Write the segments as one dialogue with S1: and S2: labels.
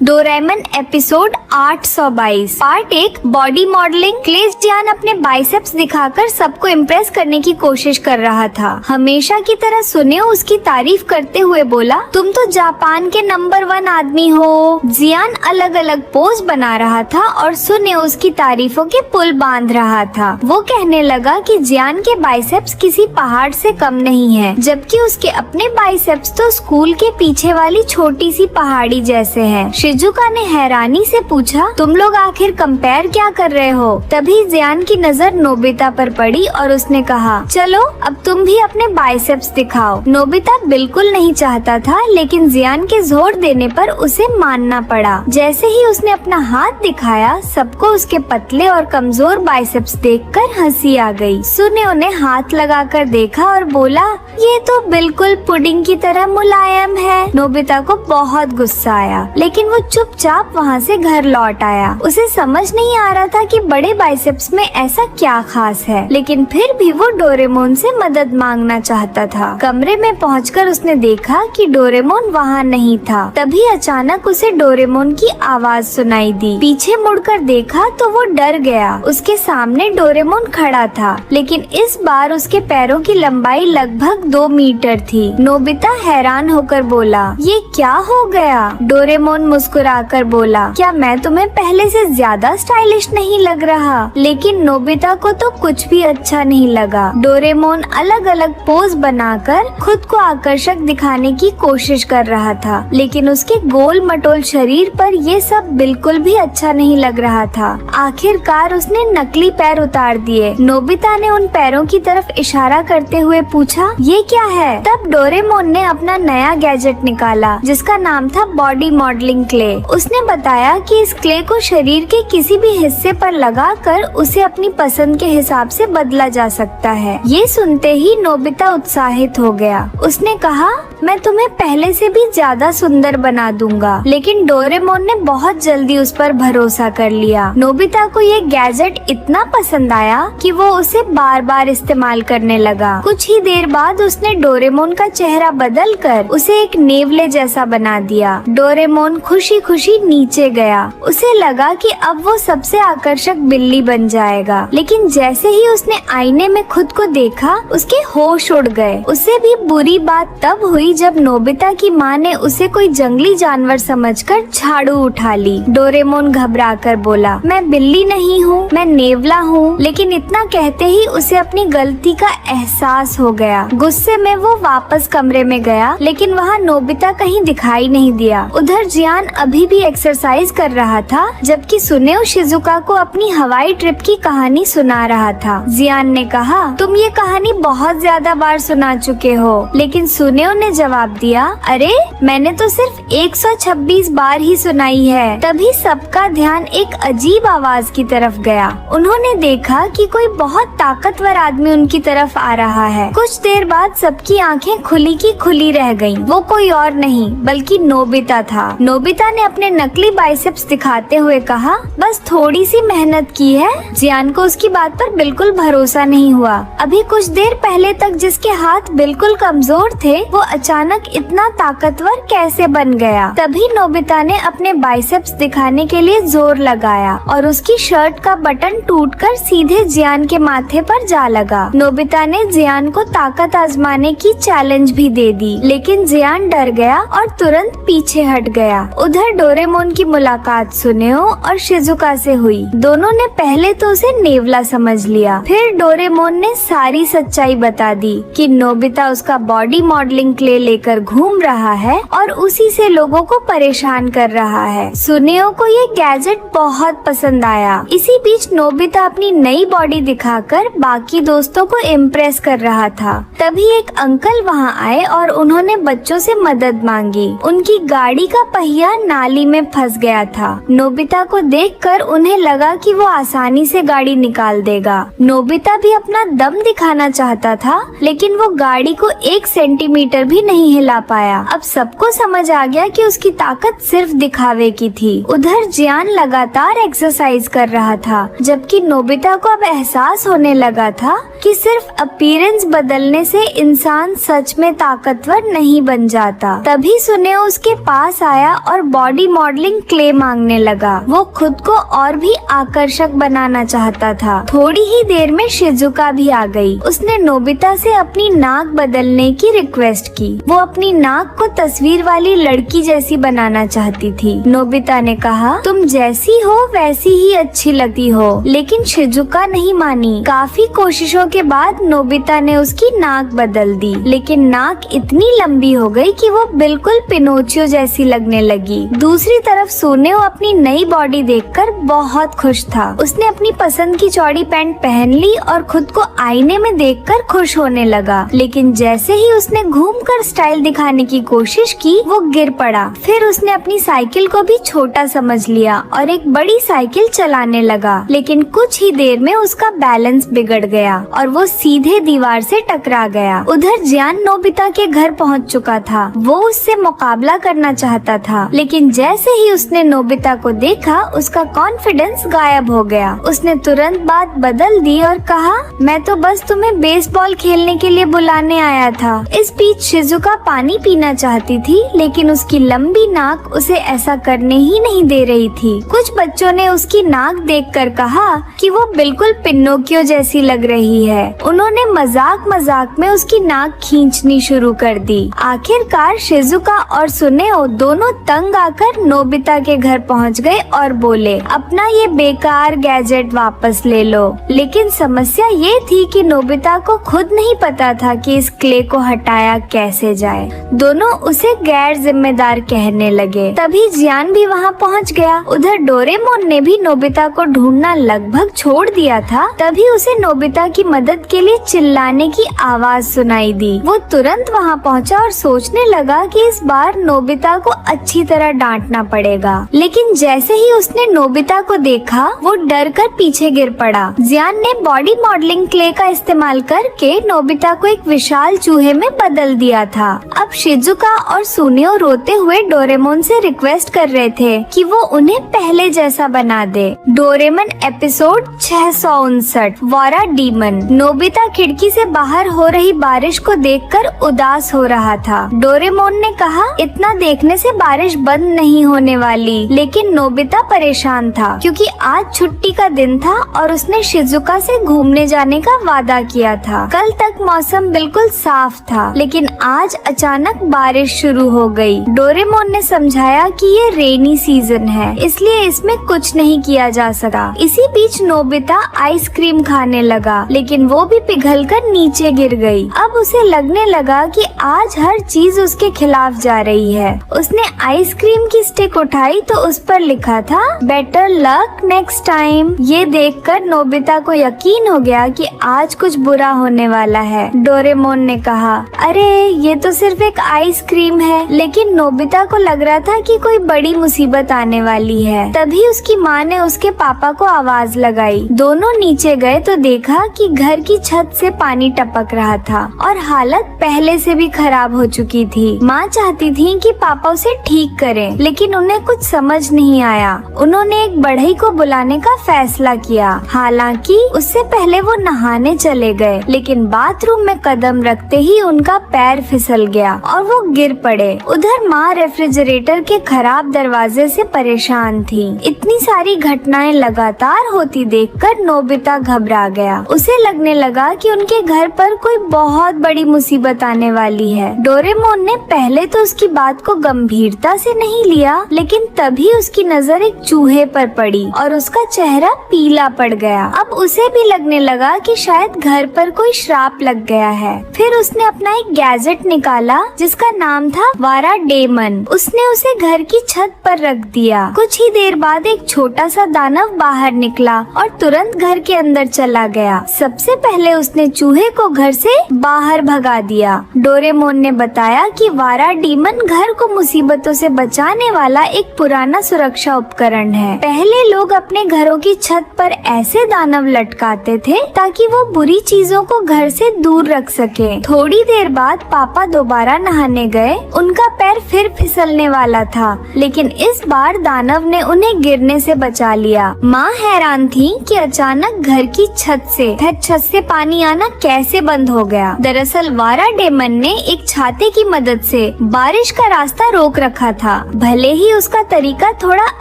S1: Doraemon episode 822 part 1 body modelling. क्लेस Gian अपने biceps दिखाकर सबको इम्प्रेस करने की कोशिश कर रहा था। हमेशा की तरह सुनियो उसकी तारीफ करते हुए बोला, तुम तो जापान के नंबर 1 आदमी हो। जियान अलग अलग पोज बना रहा था और सुनियो उसकी तारीफों के पुल बांध रहा था। वो कहने लगा कि जियान के बाइसेप्स किसी पहाड़ से कम नहीं है, जबकि उसके अपने बाइसेप्स तो स्कूल के पीछे वाली छोटी सी पहाड़ी जैसे हैं। शिजुका ने हैरानी से पूछा, तुम लोग आखिर कंपेयर क्या कर रहे हो? तभी जियान की नजर नोबिता पर पड़ी और उसने कहा, चलो अब तुम भी अपने बाइसेप्स दिखाओ। नोबिता बिल्कुल नहीं चाहता था, लेकिन जियान के जोर देने पर उसे मानना पड़ा। जैसे ही उसने अपना हाथ दिखाया, सबको उसके पतले और कमजोर बाइसेप्स देखकर हंसी आ गई। सुनियो ने हाथ लगाकर देखा और बोला, ये तो बिल्कुल पुडिंग की तरह मुलायम है। नोबिता को बहुत गुस्सा आया, लेकिन वो चुपचाप वहाँ से घर लौट आया। उसे समझ नहीं आ रहा था कि बड़े बाइसेप्स में ऐसा क्या खास है, लेकिन फिर भी वो डोरेमोन से मदद मांगना चाहता था। कमरे में पहुंचकर उसने देखा कि डोरेमोन वहाँ नहीं था। तभी अचानक उसे डोरेमोन की आवाज सुनाई दी। पीछे मुड़कर देखा तो वो डर गया। उसके सामने डोरेमोन खड़ा था, लेकिन इस बार उसके पैरों की लंबाई लगभग 2 मीटर थी। नोबिता हैरान होकर बोला, ये क्या हो गया? डोरेमोन मुस्कुराकर बोला, क्या मैं तुम्हें पहले से ज्यादा स्टाइलिश नहीं लग रहा? लेकिन नोबिता को तो कुछ भी अच्छा नहीं लगा। डोरेमोन अलग अलग पोज बनाकर खुद को आकर्षक दिखाने की कोशिश कर रहा था, लेकिन उसके गोल मटोल शरीर पर ये सब बिल्कुल भी अच्छा नहीं लग रहा था। आखिरकार उसने नकली पैर उतार दिए। नोबिता ने उन पैरों की तरफ इशारा करते हुए पूछा, ये क्या है? तब डोरेमोन ने अपना नया गैजेट निकाला, जिसका नाम था बॉडी मॉडलिंग क्ले। उसने बताया कि इस क्ले को शरीर के किसी भी हिस्से पर लगाकर उसे अपनी पसंद के हिसाब से बदला जा सकता है। ये सुनते ही नोबिता उत्साहित हो गया। उसने कहा, मैं तुम्हें पहले से भी ज्यादा सुंदर बना दूंगा। लेकिन डोरेमोन ने बहुत जल्दी उस पर भरोसा कर लिया। नोबिता को ये गैजेट इतना पसंद आया कि वो उसे बार बार इस्तेमाल करने लगा। कुछ ही देर बाद उसने डोरेमोन का चेहरा बदलकर उसे एक नेवले जैसा बना दिया। डोरेमोन खुशी खुशी नीचे गया। उसे लगा कि अब वो सबसे आकर्षक बिल्ली बन जाएगा, लेकिन जैसे ही उसने आईने में खुद को देखा, उसके होश उड़ गए। उसे भी बुरी बात तब हुई जब नोबिता की माँ ने उसे कोई जंगली जानवर समझकर झाड़ू उठा ली। डोरेमोन घबराकर बोला, मैं बिल्ली नहीं हूँ, मैं नेवला हूँ। लेकिन इतना कहते ही उसे अपनी गलती का एहसास हो गया। गुस्से में वो वापस कमरे में गया, लेकिन वहाँ नोबिता कहीं दिखाई नहीं दिया। उधर जियान अभी भी एक्सरसाइज कर रहा था, जबकि सुनियो शिजुका को अपनी हवाई ट्रिप की कहानी सुना रहा था। जियान ने कहा, तुम ये कहानी बहुत ज्यादा बार सुना चुके हो। लेकिन सुनियो ने जवाब दिया, अरे मैंने तो सिर्फ 126 बार ही सुनाई है। तभी सबका ध्यान एक अजीब आवाज की तरफ गया। उन्होंने देखा कि कोई बहुत ताकतवर आदमी उनकी तरफ आ रहा है। कुछ देर बाद सबकी आंखें खुली की खुली रह गईं। वो कोई और नहीं बल्कि नोबिता था। नोबिता ने अपने नकली बाइसेप्स दिखाते हुए कहा, बस थोड़ी सी मेहनत की है। जियान को उसकी बात पर बिल्कुल भरोसा नहीं हुआ। अभी कुछ देर पहले तक जिसके हाथ बिल्कुल कमजोर थे, वो अचानक इतना ताकतवर कैसे बन गया? तभी नोबिता ने अपने बाइसेप्स दिखाने के लिए जोर लगाया और उसकी शर्ट का बटन टूटकर सीधे जियान के माथे पर जा लगा। नोबिता ने जियान को ताकत आजमाने की चैलेंज भी दे दी, लेकिन जियान डर गया और तुरंत पीछे हट गया। उधर डोरेमोन की मुलाकात सुनियो और शिजुका से हुई। दोनों ने पहले तो उसे नेवला समझ लिया, फिर डोरेमोन ने सारी सच्चाई बता दी कि नोबिता उसका बॉडी मॉडलिंग क्ले लेकर घूम रहा है और उसी से लोगों को परेशान कर रहा है। सुनियो को ये गैजेट बहुत पसंद आया। इसी बीच नोबिता अपनी नई बॉडी दिखाकर बाकी दोस्तों को इम्प्रेस कर रहा था। तभी एक अंकल वहाँ आए और उन्होंने बच्चों से मदद मांगी। उनकी गाड़ी का पहिया नाली में फंस गया था। नोबिता को देखकर उन्हें लगा कि वो आसानी से गाड़ी निकाल देगा। नोबिता भी अपना दम दिखाना चाहता था, लेकिन वो गाड़ी को 1 सेंटीमीटर भी नहीं हिला पाया। अब सबको समझ आ गया कि उसकी ताकत सिर्फ दिखावे की थी। उधर जियान लगातार एक्सरसाइज कर रहा था, जबकि नोबिता को अब एहसास होने लगा था कि सिर्फ अपीयरेंस बदलने से इंसान सच में ताकतवर नहीं बन जाता। तभी सुनेओ उसके पास आया और बॉडी मॉडलिंग क्ले मांगने लगा। वो खुद को और भी आकर्षक बनाना चाहता था। थोड़ी ही देर में शिजुका भी आ गई। उसने नोबिता से अपनी नाक बदलने की रिक्वेस्ट की। वो अपनी नाक को तस्वीर वाली लड़की जैसी बनाना चाहती थी। नोबिता ने कहा, तुम जैसी हो वैसी ही अच्छी लगती हो, लेकिन शिजुका नहीं मानी। काफी कोशिशों के बाद नोबिता ने उसकी नाक बदल दी, लेकिन नाक इतनी लंबी हो गई कि वो बिल्कुल पिनोचियो जैसी लगने लगी। दूसरी तरफ सुनेओ अपनी नई बॉडी देखकर बहुत खुश था। उसने अपनी पसंद की चौड़ी पैंट पहन ली और खुद को आईने में देखकर खुश होने लगा, लेकिन जैसे ही उसने घूमकर स्टाइल दिखाने की कोशिश की, वो गिर पड़ा। फिर उसने अपनी साइकिल को भी छोटा समझ लिया और एक बड़ी साइकिल चलाने लगा, लेकिन कुछ ही देर में उसका बैलेंस बिगड़ गया और वो सीधे दीवार से टकरा गया। उधर जियान नोबिता के घर पहुंच चुका था। वो उससे मुकाबला करना चाहता था, लेकिन जैसे ही उसने नोबिता को देखा, उसका कॉन्फिडेंस गायब हो गया। उसने तुरंत बात बदल दी और कहा, मैं तो बस तुम्हें बेसबॉल खेलने के लिए बुलाने आया था। इस बीच शिजुका पानी पीना चाहती थी, लेकिन उसकी लंबी नाक उसे ऐसा करने ही नहीं दे रही थी। कुछ बच्चों ने उसकी नाक देखकर कहा कि वो बिल्कुल पिनोकियो जैसी लग रही है। उन्होंने मजाक मजाक में उसकी नाक खींचनी शुरू कर दी। आखिरकार शिजुका और सुनेओ दोनों तंग आकर नोबिता के घर पहुंच गए और बोले, अपना ये बेकार गैजेट वापस ले लो। लेकिन समस्या ये थी कि नोबिता को खुद नहीं पता था कि इस क्ले को हटाया कैसे जाए। दोनों उसे गैर जिम्मेदार कहने लगे। तभी जियान भी वहाँ पहुँच गया। उधर डोरेमोन ने भी नोबिता को ढूंढना लगभग छोड़ दिया था। तभी उसे नोबिता की मदद के लिए चिल्लाने की आवाज सुनाई दी। वो तुरंत वहाँ पहुँचा और सोचने लगा कि इस बार नोबिता को अच्छी तरह डांटना पड़ेगा, लेकिन जैसे ही उसने नोबिता को देखा, वो डर कर पीछे गिर पड़ा। जियान ने बॉडी मॉडलिंग क्ले का इस्तेमाल करके नोबिता को एक विशाल चूहे में बदल दिया था। अब शिजुका और सुनेओ रोते हुए डोरेमोन से रिक्वेस्ट कर रहे थे कि वो उन्हें पहले जैसा बना दे। डोरेमोन एपिसोड 659 वारा डीमन। नोबिता खिड़की से बाहर हो रही बारिश को देखकर उदास हो रहा था। डोरेमोन ने कहा, इतना देखने से बारिश बंद नहीं होने वाली। लेकिन नोबिता परेशान था क्योंकि आज छुट्टी का दिन था और उसने शिजुका से घूमने जाने का वादा किया था। कल तक मौसम बिल्कुल साफ था, लेकिन आज अचानक बारिश शुरू हो गई। डोरेमोन ने समझाया कि ये रेनी सीजन है, इसलिए इसमें कुछ नहीं किया जा सका। इसी बीच नोबिता आइसक्रीम खाने लगा, लेकिन वो भी पिघलकर नीचे गिर गई। अब उसे लगने लगा कि आज हर चीज उसके खिलाफ जा रही है। उसने आइसक्रीम की स्टिक उठाई तो उस पर लिखा था, बेटर लक नेक्स्ट टाइम। ये देखकर नोबिता को यकीन हो गया कि आज कुछ बुरा होने वाला है। डोरेमोन ने कहा, अरे ये तो सिर्फ एक आइसक्रीम है। लेकिन नोबिता को लग रहा था कि कोई बड़ी मुसीबत आने वाली है। तभी उसकी माँ ने उसके पापा को आवाज लगाई। दोनों नीचे गए तो देखा कि घर की छत से पानी टपक रहा था और हालत पहले से भी खराब हो चुकी थी। माँ चाहती थी कि पापा उसे ठीक करें, लेकिन उन्हें कुछ समझ नहीं आया। उन्होंने एक बढ़ई को बुलाने का फैसला किया। हालांकि उससे पहले वो नहाने चले गए, लेकिन बाथरूम में कदम रखते ही उनका पैर फिसल गया और वो गिर पड़े। उधर माँ रेफ्रिजरेटर के खराब दरवाजे से परेशान थी। इतनी सारी घटनाएं लगातार होती देखकर नोबिता घबरा गया। उसे लगने लगा कि उनके घर पर कोई बहुत बड़ी मुसीबत आने वाली है। डोरेमोन ने पहले तो उसकी बात को गंभीरता से नहीं लिया, लेकिन तभी उसकी नजर एक चूहे पर पड़ी और उसका चेहरा पीला पड़ गया। अब उसे भी लगने लगा कि शायद घर पर कोई श्राप लग गया है। फिर उसने अपना एक गैजेट निकाला जिसका नाम था वारा डेमन। उसने उसे घर की छत पर रख दिया। कुछ ही देर बाद एक छोटा सा दानव बाहर निकला और तुरंत घर के अंदर चला गया। सबसे पहले उसने चूहे को घर से बाहर भगा दिया। डोरेमोन ने बताया कि वारा डीमन घर को मुसीबतों से बचाने वाला एक पुराना सुरक्षा उपकरण है। पहले लोग अपने घरों की छत पर ऐसे दानव लटकाते थे ताकि वो बुरी चीजों को घर से दूर रख सके। थोड़ी देर बाद पापा पापा दोबारा नहाने गए, उनका पैर फिर फिसलने वाला था, लेकिन इस बार दानव ने उन्हें गिरने से बचा लिया। माँ हैरान थी कि अचानक घर की छत से पानी आना कैसे बंद हो गया। दरअसल वारा डेमन ने एक छाते की मदद से बारिश का रास्ता रोक रखा था। भले ही उसका तरीका थोड़ा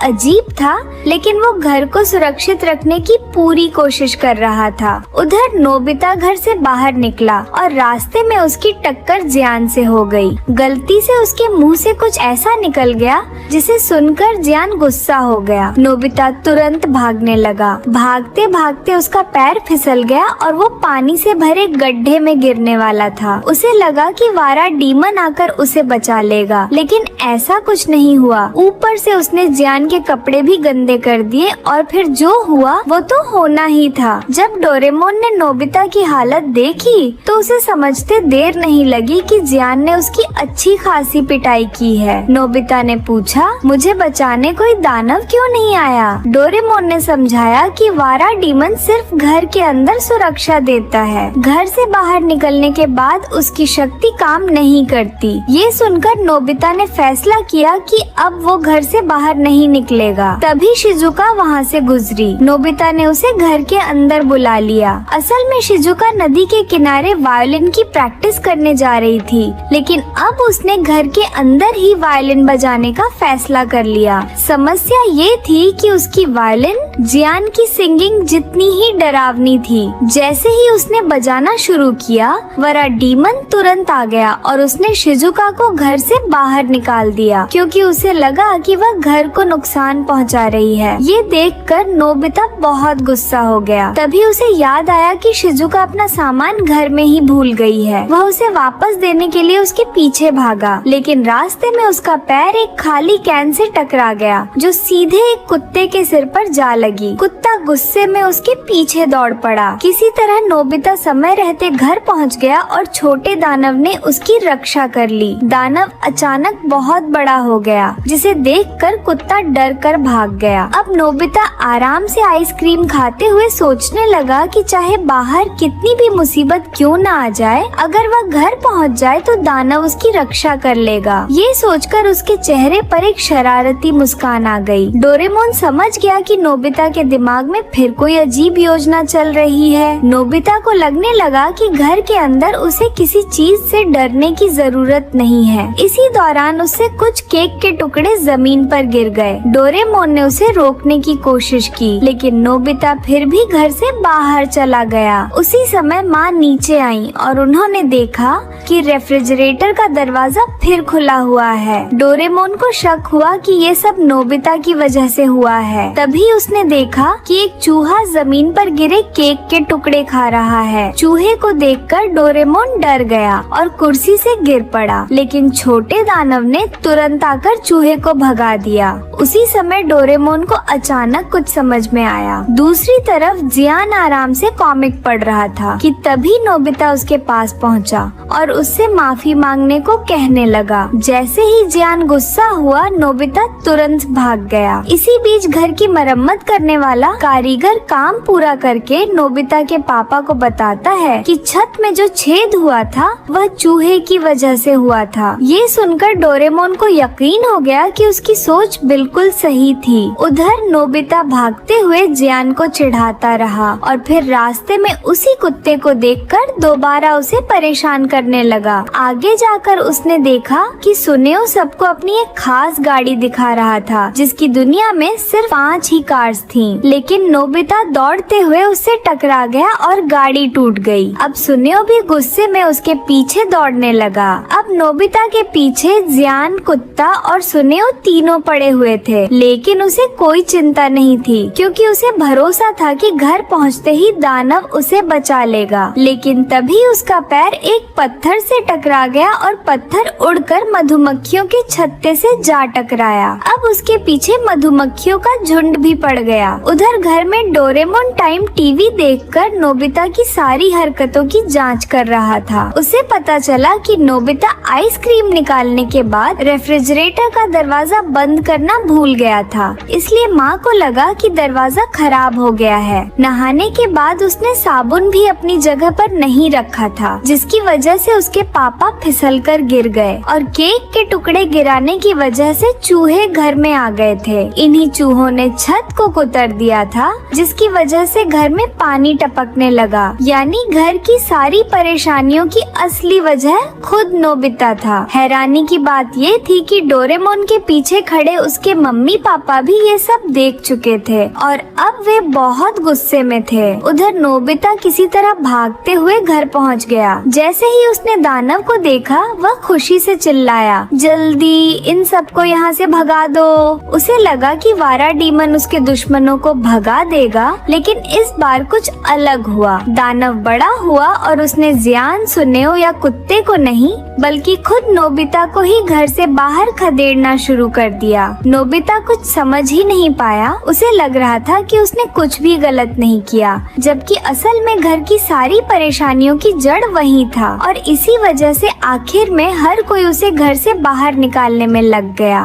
S1: अजीब था, लेकिन वो घर को सुरक्षित रखने की पूरी कोशिश कर रहा था। उधर नोबिता घर से बाहर निकला और रास्ते में उसकी टक्कर जियान से हो गई। गलती से उसके मुंह से कुछ ऐसा निकल गया जिसे सुनकर जियान गुस्सा हो गया। नोबिता तुरंत भागने लगा। भागते भागते उसका पैर फिसल गया और वो पानी से भरे गड्ढे में गिरने वाला था। उसे लगा कि वारा डीमन आकर उसे बचा लेगा, लेकिन ऐसा कुछ नहीं हुआ। ऊपर से उसने जियान के कपड़े भी गंदे कर दिए और फिर जो हुआ वो तो होना ही था। जब डोरेमोन ने नोबिता की हालत देखी तो उसे समझते देर नहीं लगी कि जियान ने उसकी अच्छी खासी पिटाई की है। नोबिता ने पूछा, मुझे बचाने कोई दानव क्यों नहीं आया? डोरेमोन ने समझाया कि वारा डीमन सिर्फ घर के अंदर सुरक्षा देता है, घर से बाहर निकलने के बाद उसकी शक्ति काम नहीं करती। ये सुनकर नोबिता ने फैसला किया कि अब वो घर से बाहर नहीं निकलेगा। तभी शिजुका वहाँ से गुजरी। नोबिता ने उसे घर के अंदर बुला लिया। असल में शिजुका नदी के किनारे वायोलिन की प्रैक्टिस करने जा रही थी, लेकिन अब उसने घर के अंदर ही वायोलिन बजाने का फैसला कर लिया। समस्या ये थी कि उसकी वायोलिन जियान की सिंगिंग जितनी ही डरावनी थी। जैसे ही उसने बजाना शुरू किया, वारा डीमन तुरंत आ गया और उसने शिजुका को घर से बाहर निकाल दिया, क्योंकि उसे लगा कि वह घर को नुकसान पहुंचा रही है। ये देखकर नोबिता बहुत गुस्सा हो गया। तभी उसे याद आया कि शिजुका अपना सामान घर में ही भूल गई है। वह उसे वापस देने के लिए उसके पीछे भागा, लेकिन रास्ते में उसका पैर एक खाली कैन से टकरा गया, जो सीधे एक कुत्ते के सिर पर जा लगी। कुत्ता गुस्से में उसके पीछे दौड़ पड़ा। किसी तरह नोबिता समय रहते घर पहुंच गया और छोटे दानव ने उसकी रक्षा कर ली। दानव अचानक बहुत बड़ा हो गया, जिसे देखकर कुत्ता डर कर भाग गया। अब नोबिता आराम से आइसक्रीम खाते हुए सोचने लगा कि चाहे बाहर कितनी भी मुसीबत क्यों न आ जाए, अगर वह घर पहुंच जाए तो दानव उसकी रक्षा कर लेगा। ये सोचकर उसके चेहरे पर एक शरारती मुस्कान आ गई। डोरेमोन समझ गया कि नोबिता के दिमाग में फिर कोई अजीब योजना चल रही है। नोबिता को लगने लगा कि घर के अंदर उसे किसी चीज से डरने की जरूरत नहीं है। इसी दौरान उससे कुछ केक के टुकड़े जमीन पर गिर गए। डोरेमोन ने उसे रोकने की कोशिश की, लेकिन नोबिता फिर भी घर से बाहर चला गया। उसी समय माँ नीचे आई और उन्होंने देखा कि रेफ्रिजरेटर का दरवाजा फिर खुला हुआ है। डोरेमोन को शक हुआ कि ये सब नोबिता की वजह से हुआ है। तभी उसने देखा कि एक चूहा जमीन पर गिरे केक के टुकड़े खा रहा है। चूहे को देखकर डोरेमोन डर गया और कुर्सी से गिर पड़ा, लेकिन छोटे दानव ने तुरंत आकर चूहे को भगा दिया। उसी समय डोरेमोन को अचानक कुछ समझ में आया। दूसरी तरफ जियान आराम से कॉमिक पढ़ रहा था कि तभी नोबिता उसके पास पहुंचा और उससे माफी मांगने को कहने लगा। जैसे ही जियान गुस्सा हुआ, नोबिता तुरंत भाग गया। इसी बीच घर की मरम्मत करने वाला कारीगर काम पूरा करके नोबिता के पापा को बताता है कि छत में जो छेद हुआ था वह चूहे की वजह से हुआ था। ये सुनकर डोरेमोन को यकीन हो गया कि उसकी सोच बिल्कुल सही थी। उधर नोबिता भागते हुए जियान को चिढ़ाता रहा और फिर रास्ते में उसी कुत्ते को देखकर दोबारा उसे परेशान करने लगा। आगे जाकर उसने देखा कि सुनेओ सबको अपनी एक खास गाड़ी दिखा रहा था, जिसकी दुनिया में सिर्फ 5 ही कार्स थीं। लेकिन नोबिता दौड़ते हुए उससे टकरा गया और गाड़ी टूट गई। अब सुनेओ भी गुस्से में उसके पीछे दौड़ने लगा। अब नोबिता के पीछे जियान, कुत्ता और सुनेओ तीनों पड़े हुए थे, लेकिन उसे कोई चिंता नहीं थी, क्योंकि उसे भरोसा था कि घर पहुंचते ही दानव उसे बचा लेगा। लेकिन तभी उसका पैर एक पत्थर से टकरा गया और पत्थर उड़कर मधुमक्खियों के छत्ते से जा टकराया। अब उसके पीछे मधुमक्खियों का झुंड भी पड़ गया। उधर घर में डोरेमोन टाइम टीवी देखकर नोबिता की सारी हरकतों की जांच कर रहा था। उसे पता चला कि नोबिता आइसक्रीम निकालने के बाद रेफ्रिजरेटर का दरवाजा बंद करना भूल गया था, इसलिए माँ को लगा कि दरवाजा खराब हो गया है। नहाने के बाद उसने साबुन भी अपनी जगह पर नहीं रखा था, जिसकी वजह से उसके पापा फिसलकर गिर गए और केक के टुकड़े गिराने की वजह से चूहे घर में आ गए थे। इन्हीं चूहों ने छत को कुतर दिया था, जिसकी वजह से घर में पानी टपकने लगा। यानी घर की सारी परेशानियों की असली वजह खुद नोबिता था। हैरानी की बात ये थी कि डोरेमोन के पीछे खड़े उसके मम्मी पापा भी ये सब देख चुके थे और अब वे बहुत गुस्से में थे। उधर नोबिता किसी तरह भागते हुए घर पहुंच गया। जैसे ही उसने दानव को देखा, वह खुशी से चिल्लाया, जल्दी इन सबको यहाँ से भगा दो। उसे लगा कि वारा डीमन उसके दुश्मनों को भगा देगा, लेकिन इस बार कुछ अलग हुआ। दानव बड़ा हुआ और उसने जियान, सुनेओ या कुत्ते को नहीं, बल्कि खुद नोबिता को ही घर से बाहर खदेड़ना शुरू कर दिया। नोबिता कुछ समझ ही नहीं पाया। उसे लग रहा था कि उसने कुछ भी गलत नहीं किया, जबकि असल में घर की सारी परेशानियों की जड़ वही था और इसी वजह से आखिर में हर कोई उसे घर से बाहर निकालने में लग गया।